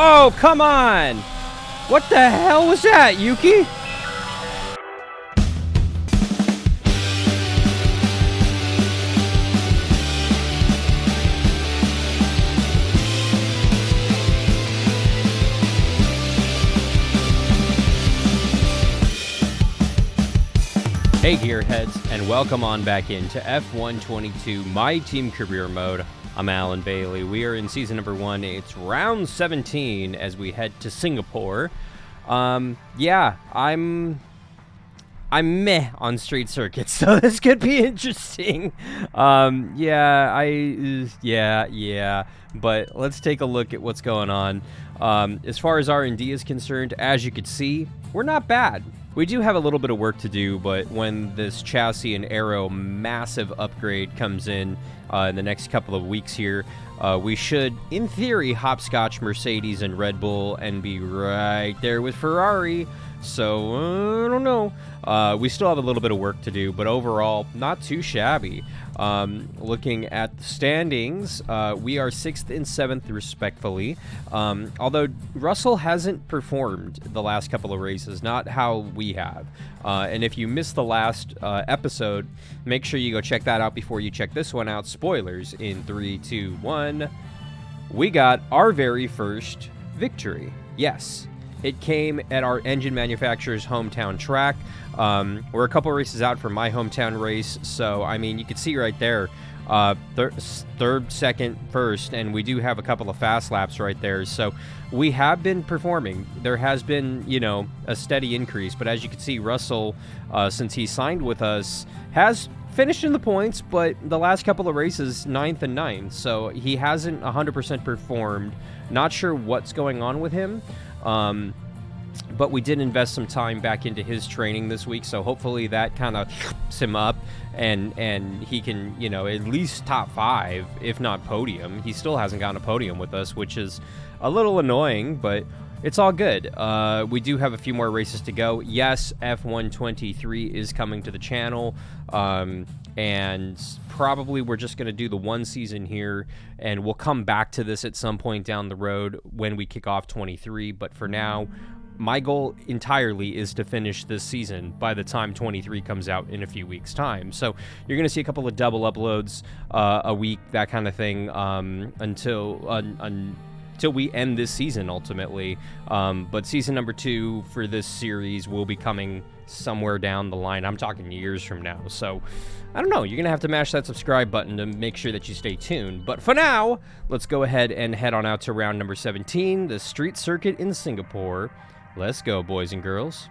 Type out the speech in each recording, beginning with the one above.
Oh, come on! What the hell was that, Yuki? Hey Gearheads, and welcome on back into F122 My Team Career Mode. I'm Alan Bailey. We are in season number 1. It's round 17 as we head to Singapore. Yeah, I'm meh on street circuits, so this could be interesting. Yeah. But let's take a look at what's going on. As far as R&D is concerned, as you could see, we're not bad. We do have a little bit of work to do, but when this chassis and aero massive upgrade comes in the next couple of weeks here, we should, in theory, hopscotch Mercedes and Red Bull and be right there with Ferrari. So, I don't know. We still have a little bit of work to do, but overall, not too shabby. Looking at the standings, we are 6th and 7th respectfully. Although Russell hasn't performed the last couple of races, not how we have. And if you missed the last episode, make sure you go check that out before you check this one out. Spoilers in 3, 2, 1. We got our very first victory. Yes. It came at our engine manufacturer's hometown track. We're a couple races out from my hometown race, so, I mean, you can see right there, third, second, first, and we do have a couple of fast laps right there, so we have been performing. There has been, you know, a steady increase, but as you can see, Russell, since he signed with us, has finished in the points, but the last couple of races, 9th and 9th, so he hasn't 100% performed. Not sure what's going on with him. But we did invest some time back into his training this week, so hopefully that kind of him up and he can, you know, at least top 5, if not podium. He still hasn't gotten a podium with us, which is a little annoying, but it's all good. We do have a few more races to go. Yes, F123 is coming to the channel, and probably we're just going to do the one season here, and we'll come back to this at some point down the road when we kick off 23, but for now, my goal entirely is to finish this season by the time 23 comes out in a few weeks' time. So you're going to see a couple of double uploads a week, that kind of thing, until we end this season ultimately. But season number 2 for this series will be coming somewhere down the line. I'm talking years from now. So I don't know. You're going to have to mash that subscribe button to make sure that you stay tuned. But for now, let's go ahead and head on out to round number 17, the street circuit in Singapore. Let's go, boys and girls.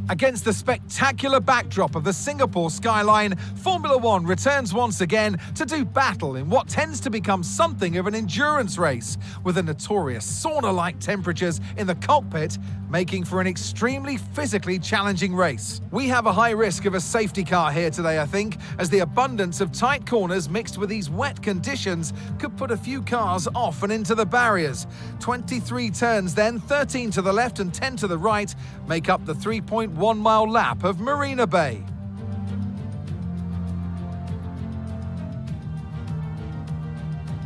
Against the spectacular backdrop of the Singapore skyline, Formula One returns once again to do battle in what tends to become something of an endurance race, with the notorious sauna-like temperatures in the cockpit making for an extremely physically challenging race. We have a high risk of a safety car here today, I think, as the abundance of tight corners mixed with these wet conditions could put a few cars off and into the barriers. 23 turns then, 13 to the left and 10 to the right, make up the 3.1-mile lap of Marina Bay.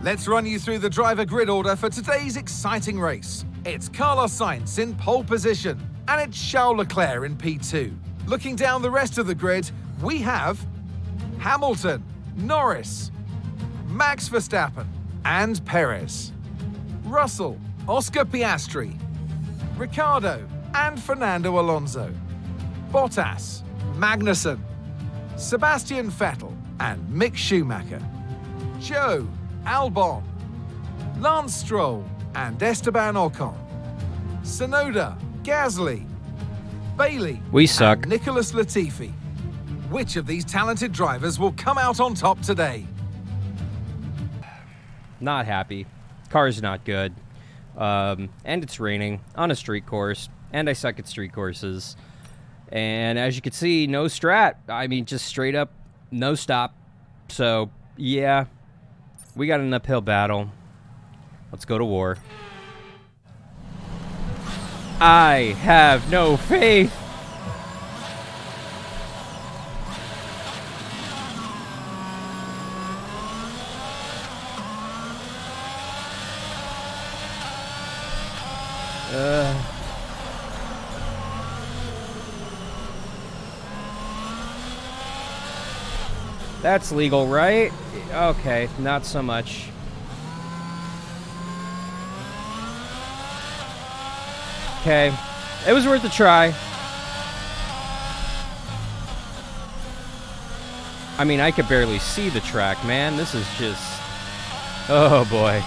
Let's run you through the driver grid order for today's exciting race. It's Carlos Sainz in pole position, and it's Charles Leclerc in P2. Looking down the rest of the grid, we have Hamilton, Norris, Max Verstappen, and Perez, Russell, Oscar Piastri, Ricciardo, and Fernando Alonso, Bottas, Magnussen, Sebastian Vettel, and Mick Schumacher, Joe, Albon, Lance Stroll, and Esteban Ocon, Tsunoda, Gasly, Bailey, We suck. and Nicholas Latifi. Which of these talented drivers will come out on top today? Not happy. Car's not good. And it's raining on a street course, and I suck at street courses. And as you can see, no strat. I mean, just straight up no stop. So, yeah, we got an uphill battle. Let's go to war. I have no faith. That's legal, right? Okay, not so much. Okay, it was worth a try. I mean, I could barely see the track, man. This is just... Oh, boy.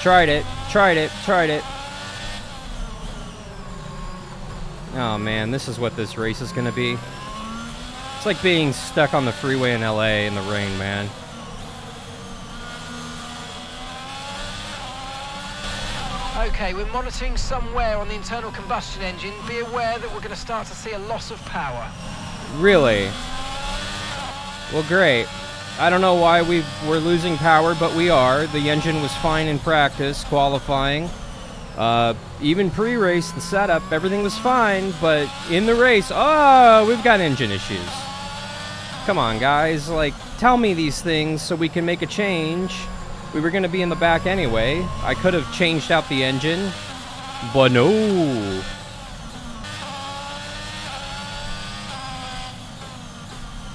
Tried it. Oh, man, this is what this race is going to be. It's like being stuck on the freeway in LA in the rain, man. Okay, we're monitoring somewhere on the internal combustion engine. Be aware that we're going to start to see a loss of power. Really? Well, great. I don't know why we're losing power, but we are. The engine was fine in practice, qualifying. Even pre-race, the setup, everything was fine, but in the race, oh, we've got engine issues. Come on, guys, like, tell me these things so we can make a change. We were going to be in the back anyway. I could have changed out the engine, but no.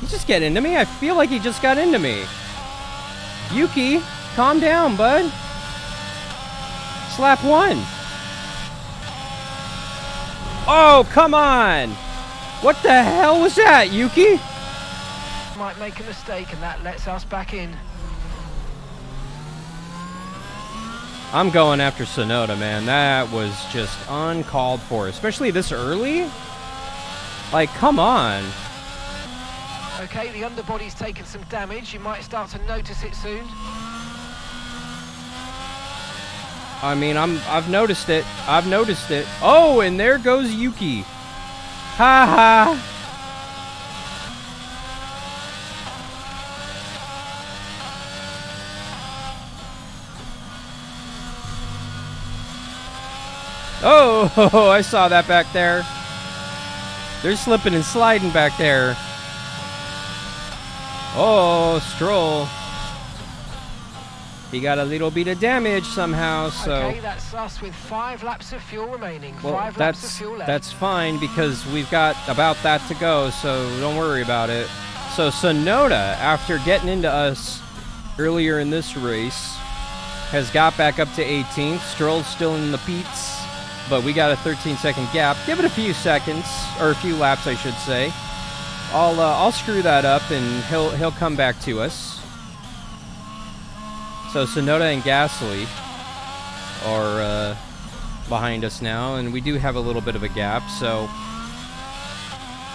He just got into me? I feel like he just got into me. Yuki, calm down, bud. Slap one. Oh, come on. What the hell was that, Yuki? Might make a mistake and that lets us back in. I'm going after Tsunoda, man. That was just uncalled for, especially this early. Like, come on. Okay, the underbody's taken some damage. You might start to notice it soon. I mean, I've noticed it. Oh, and there goes Yuki. Ha ha. Oh, I saw that back there. They're slipping and sliding back there. Oh, Stroll. He got a little bit of damage somehow, so... Okay, that's us with 5 laps of fuel remaining. Well, 5 laps of fuel left. That's fine, because we've got about that to go, so don't worry about it. So Tsunoda, after getting into us earlier in this race, has got back up to 18th. Stroll's still in the Peats, but we got a 13-second gap. Give it a few seconds, or a few laps, I should say. I'll screw that up, and he'll come back to us. So Tsunoda and Gasly are behind us now, and we do have a little bit of a gap, so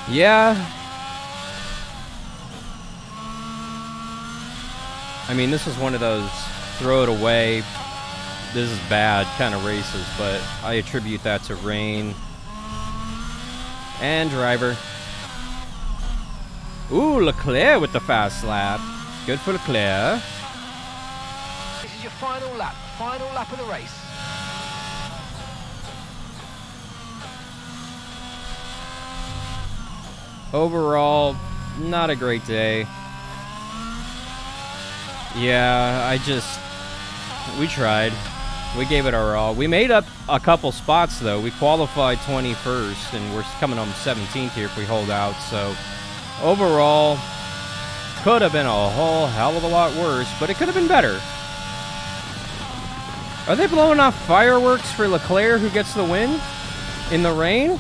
yeah. I mean, this is one of those throw it away, this is bad kind of races, but I attribute that to rain and driver. Ooh, Leclerc with the fast lap. Good for Leclerc. This is your final lap of the race. Overall, not a great day. Yeah, we tried. We gave it our all. We made up a couple spots, though. We qualified 21st, and we're coming on 17th here if we hold out, so overall, could have been a whole hell of a lot worse, but it could have been better. Are they blowing off fireworks for Leclerc, who gets the win in the rain?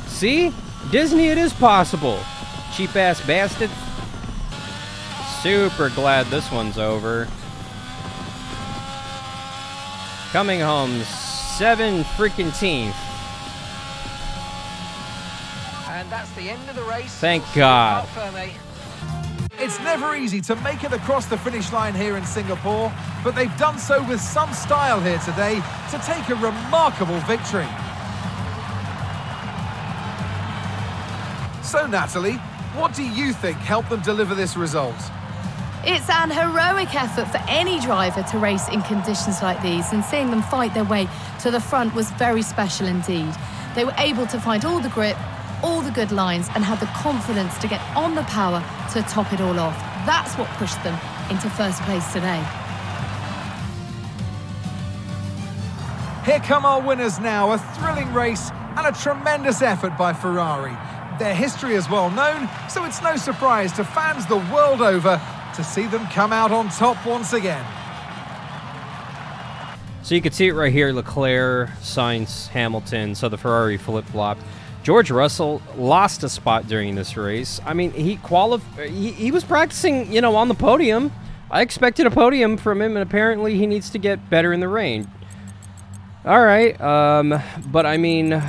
See? Disney, it is possible. Cheap-ass bastard. Super glad this one's over. Coming home 7 freaking teeth. And that's the end of the race. Thank God. It's never easy to make it across the finish line here in Singapore, but they've done so with some style here today to take a remarkable victory. So, Natalie, what do you think helped them deliver this result? It's an heroic effort for any driver to race in conditions like these, and seeing them fight their way to the front was very special indeed. They were able to find all the grip, all the good lines and had the confidence to get on the power to top it all off. That's what pushed them into first place today. Here come our winners now, a thrilling race and a tremendous effort by Ferrari. Their history is well known, so it's no surprise to fans the world over to see them come out on top once again. So you can see it right here, Leclerc, Sainz, Hamilton, so the Ferrari flip-flopped. George Russell lost a spot during this race. I mean, he was practicing, on the podium. I expected a podium from him, and apparently he needs to get better in the rain. All right, but I mean,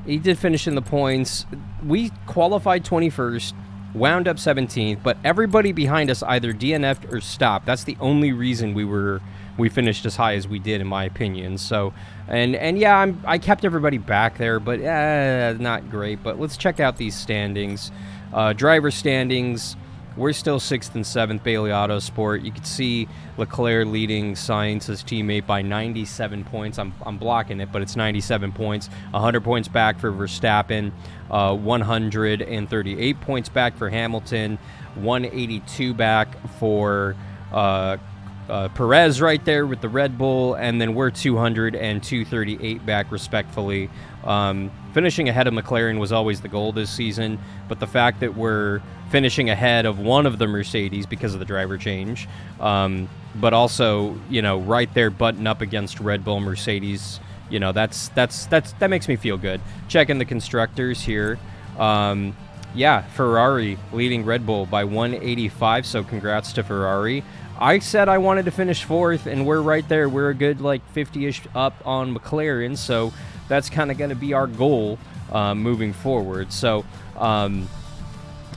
he did finish in the points. We qualified 21st, wound up 17th, but everybody behind us either DNF'd or stopped. That's the only reason we finished as high as we did, in my opinion. So, and yeah, I kept everybody back there, but not great. But let's check out these standings. Driver standings. We're still 6th and 7th, Bailey Autosport. You can see Leclerc leading Sainz, his teammate, by 97 points. I'm blocking it, but it's 97 points. 100 points back for Verstappen. 138 points back for Hamilton. 182 back for Perez right there with the Red Bull. And then we're 200 and 238 back, respectfully. Finishing ahead of McLaren was always the goal this season, but the fact that we're finishing ahead of one of the Mercedes because of the driver change, but also, right there button up against Red Bull, Mercedes, that makes me feel good. Checking the constructors here. Yeah, Ferrari leading Red Bull by 185, so congrats to Ferrari. I said I wanted to finish 4th, and we're right there. We're a good, 50-ish up on McLaren, so that's kind of going to be our goal moving forward. So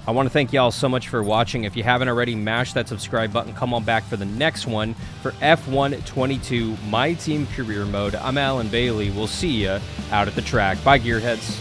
I want to thank y'all so much for watching. If you haven't already, mash that subscribe button. Come on back for the next one for F1 22 My Team Career Mode. I'm Alan Bailey. We'll see you out at the track. Bye, Gearheads.